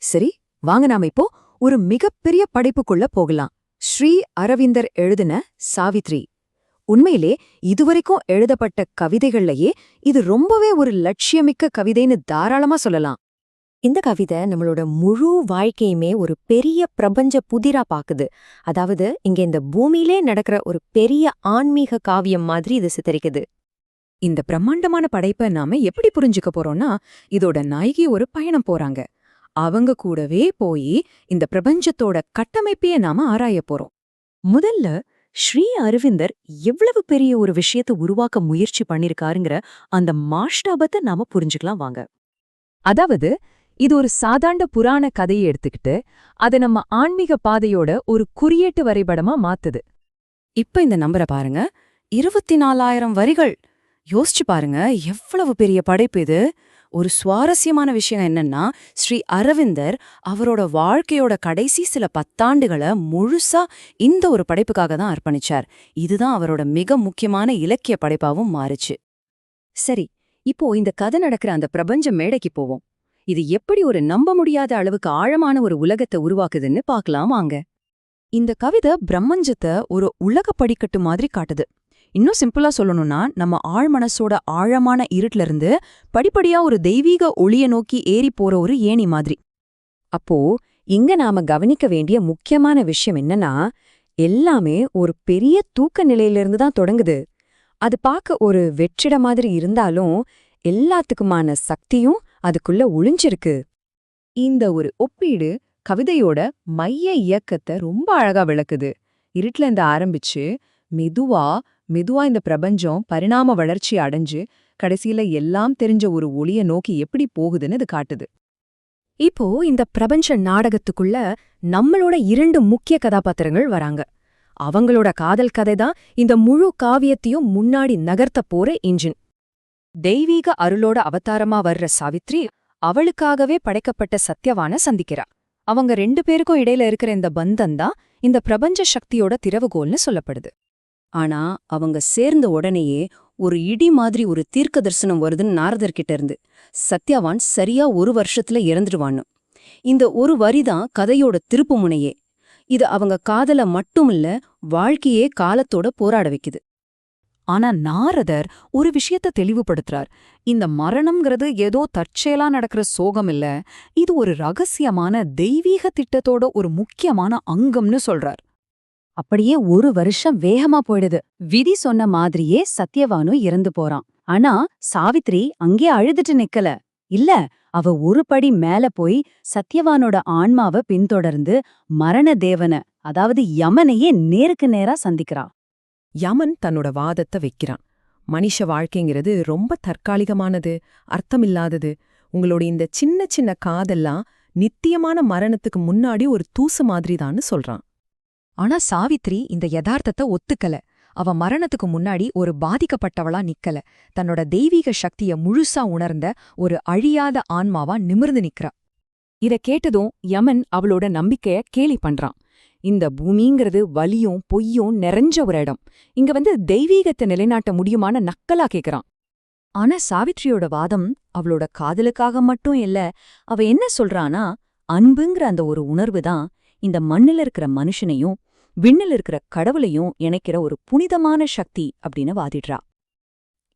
சரி, வாங்க நாம இப்போ ஒரு மிகப்பெரிய படைப்புக்குள்ள போகலாம். ஸ்ரீ அரவிந்தர் எழுதின சாவித்ரி. உண்மையிலே இதுவரைக்கும் எழுதப்பட்ட கவிதைகள்லயே இது ரொம்பவே ஒரு லட்சியமிக்க கவிதைன்னு தாராளமா சொல்லலாம். இந்த கவிதை நம்மளோட முழு வாழ்க்கையுமே ஒரு பெரிய பிரபஞ்ச புதிரா பாக்குது. அதாவது இங்க இந்த பூமியிலே நடக்கிற ஒரு பெரிய ஆன்மீக காவியம் மாதிரி இது சித்தரிக்குது. இந்த பிரம்மாண்டமான படைப்பை நாம எப்படி புரிஞ்சுக்க போறோம்னா, இதோட நாயகி ஒரு பயணம் போறாங்க. அவங்க கூடவே போய் இந்த பிரபஞ்சத்தோட கட்டமைப்பையே நாம ஆராய போறோம். முதல்ல ஸ்ரீ அரவிந்தர் எவ்வளவு பெரிய ஒரு விஷயத்தை உருவாக்க முயற்சி பண்ணிருக்காருங்கிற அந்த மாஷ்டாபத்தை நாம புரிஞ்சுக்கலாம் வாங்க. அதாவது இது ஒரு சாதாரண புராண கதையை எடுத்துக்கிட்டு அதை நம்ம ஆன்மீக பாதையோட ஒரு குறியீட்டு வரைபடமா மாத்துது. இப்ப இந்த நம்பரை பாருங்க, 24,000 வரிகள். யோசிச்சு பாருங்க, எவ்வளவு பெரிய படைப்பு இது. ஒரு சுவாரஸ்யமான விஷயம் என்னன்னா, ஸ்ரீ அரவிந்தர் அவரோட வாழ்க்கையோட கடைசி சில 10 ஆண்டுகளை முழுசா இந்த ஒரு படைப்புக்காக தான் அர்ப்பணிச்சார். இதுதான் அவரோட மிக முக்கியமான இலக்கிய படைப்பாவும் மாறுச்சு. சரி, இப்போ இந்த கதை நடக்கிற அந்த பிரபஞ்ச மேடைக்கு போவோம். இது எப்படி ஒரு நம்ப முடியாத அளவுக்கு ஆழமான ஒரு உலகத்தை உருவாக்குதுன்னு பார்க்கலாம் வாங்க. இந்த கவிதை பிரம்மஞ்சத்தை ஒரு உலக படிக்கட்டு மாதிரி காட்டுது. இன்னும் சிம்பிளா சொல்லணும்னா, நம்ம ஆழ்மனசோட ஆழமான இருட்டுல இருந்து படிப்படியா ஒரு தெய்வீக ஒளிய நோக்கி ஏறி போற ஒரு ஏணி மாதிரி. அப்போ இங்க நாம கவனிக்க வேண்டிய முக்கியமான விஷயம் என்னன்னா, எல்லாமே ஒரு பெரிய தூக்க நிலையிலிருந்து தான் தொடங்குது. அது பார்க்க ஒரு வெற்றிட மாதிரி இருந்தாலும் எல்லாத்துக்குமான சக்தியும் அதுக்குள்ள ஒளிஞ்சிருக்கு. இந்த ஒரு ஒப்பீடு கவிதையோட மைய இயக்கத்தை ரொம்ப அழகா விளக்குது. இருட்டுல இருந்து ஆரம்பிச்சு மெதுவா இந்த பிரபஞ்சம் பரிணாம வளர்ச்சி அடைஞ்சு கடைசியில எல்லாம் தெரிஞ்ச ஒரு ஒளிய நோக்கி எப்படி போகுதுன்னு இது காட்டுது. இப்போ இந்த பிரபஞ்ச நாடகத்துக்குள்ள நம்மளோட 2 முக்கிய கதாபாத்திரங்கள் வராங்க. அவங்களோட காதல் கதை தான் இந்த முழு காவியத்தையும் முன்னாடி நகர்த்த போற இன்ஜின். தெய்வீக அருளோட அவதாரமா வர்ற சாவித்ரி அவளுக்காகவே படைக்கப்பட்ட சத்யவான சந்திக்கிறா. அவங்க 2 பேருக்கும் இடையில இருக்கிற இந்த பந்தந்தான் இந்த பிரபஞ்ச சக்தியோட திறவுகோல்னு சொல்லப்படுது. ஆனா அவங்க சேர்ந்த உடனேயே ஒரு இடி மாதிரி ஒரு தீர்க்க தரிசனம் வருதுன்னு நாரதர்கிட்ட இருந்து. சத்யவான் சரியா 1 வருஷத்துல இறந்துடுவான்னு. இந்த ஒரு வரிதான் கதையோட திருப்பு முனையே. இது அவங்க காதல மட்டுமில்ல, வாழ்க்கையே காலத்தோட போராட வைக்குது. ஆனா நாரதர் ஒரு விஷயத்த தெளிவுபடுத்துறார். இந்த மரணம்ங்கிறது ஏதோ தற்செயலா நடக்கிற சோகம் இல்ல, இது ஒரு ரகசியமான தெய்வீக திட்டத்தோட ஒரு முக்கியமான அங்கம்னு சொல்றார். அப்படியே 1 வருஷம் வேகமா போயிடுது. விதி சொன்ன மாதிரியே சத்யவானும் இறந்து போறான். ஆனா சாவித்ரி அங்கே அழுதுட்டு நிக்கல. இல்ல, அவ ஒரு படி மேல போய் சத்யவானோட ஆன்மாவை பின்தொடர்ந்து மரண தேவன, அதாவது யமனையே நேருக்கு நேரா சந்திக்கிறா. யமன் தன்னோட வாதத்தை வைக்கிறான். மனுஷ வாழ்க்கைங்கிறது ரொம்ப தற்காலிகமானது, அர்த்தமில்லாதது. உங்களோட இந்த சின்ன சின்ன காதெல்லாம் நித்தியமான மரணத்துக்கு முன்னாடி ஒரு தூசு மாதிரிதான்னு சொல்றான். ஆனா சாவித்ரி இந்த யதார்த்தத்தை ஒத்துக்கல. அவ மரணத்துக்கு முன்னாடி ஒரு பாதிக்கப்பட்டவளா நிக்கல. தன்னோட தெய்வீக சக்திய முழுசா உணர்ந்த ஒரு அழியாத ஆன்மாவா நிமிர்ந்து நிக்கிறா. இத கேட்டதும் யமன் அவளோட நம்பிக்கைய கேலி பண்றான். இந்த பூமிங்கிறது வலியும் பொய்யும் நிறைஞ்ச ஒரு இடம். இங்க தெய்வீகத்தை நிலைநாட்ட முடியுமான நக்கலா கேக்குறான். ஆனா சாவித்ரியோட வாதம் அவளோட காதலுக்காக மட்டும் இல்ல. அவ என்ன சொல்றானா, அன்புங்கிற அந்த ஒரு உணர்வுதான் இந்த மண்ணில இருக்கிற மனுஷனையும் விண்ணில் இருக்கிற கடவுளையும் இணைக்கிற ஒரு புனிதமான சக்தி அப்படின்னு வாதிடுறா.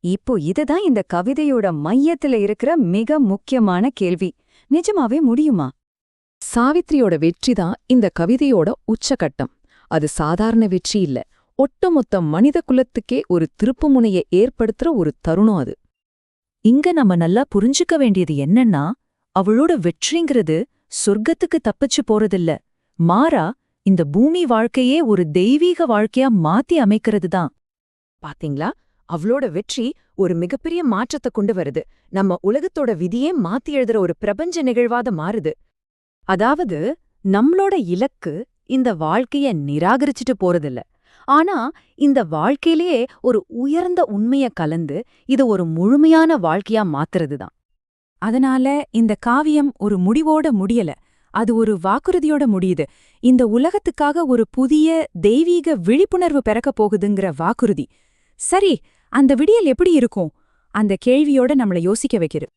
இப்போ இதுதான் இந்த கவிதையோட மையத்துல இருக்கிற மிக முக்கியமான கேள்வி. நிஜமாவே முடியுமா? சாவித்ரியோட வெற்றிதான் இந்த கவிதையோட உச்சகட்டம். அது சாதாரண வெற்றி இல்ல, ஒட்டுமொத்த மனித குலத்துக்கே ஒரு திருப்புமுனையை ஏற்படுத்துற ஒரு தருணம் அது. இங்க நம்ம நல்லா புரிஞ்சுக்க வேண்டியது என்னன்னா, அவளோட வெற்றிங்கிறது சொர்க்கத்துக்கு தப்பிச்சு போறதில்ல, மாறா இந்த பூமி வாழ்க்கையே ஒரு தெய்வீக வாழ்க்கையா மாத்தி அமைக்கிறது தான். பாத்தீங்களா, அவளோட வெற்றி ஒரு மிகப்பெரிய மாற்றத்தை கொண்டு வருது. நம்ம உலகத்தோட விதியே மாத்தி எழுதுற ஒரு பிரபஞ்ச நிகழ்வாத மாறுது. அதாவது நம்மளோட இலக்கு இந்த வாழ்க்கைய நிராகரிச்சுட்டு போறதில்ல, ஆனா இந்த வாழ்க்கையிலேயே ஒரு உயர்ந்த உண்மைய கலந்து இது ஒரு முழுமையான வாழ்க்கையா மாத்துறதுதான். அதனால இந்த காவியம் ஒரு முடிவோட முடியல, அது ஒரு வாக்குறுதியோட முடியுது. இந்த உலகத்துக்காக ஒரு புதிய தெய்வீக விழிப்புணர்வு பிறக்கப் போகுதுங்கிற வாக்குறுதி. சரி, அந்த விடியல் எப்படி இருக்கும்? அந்த கேள்வியோட நம்மள யோசிக்க வைக்கிறது.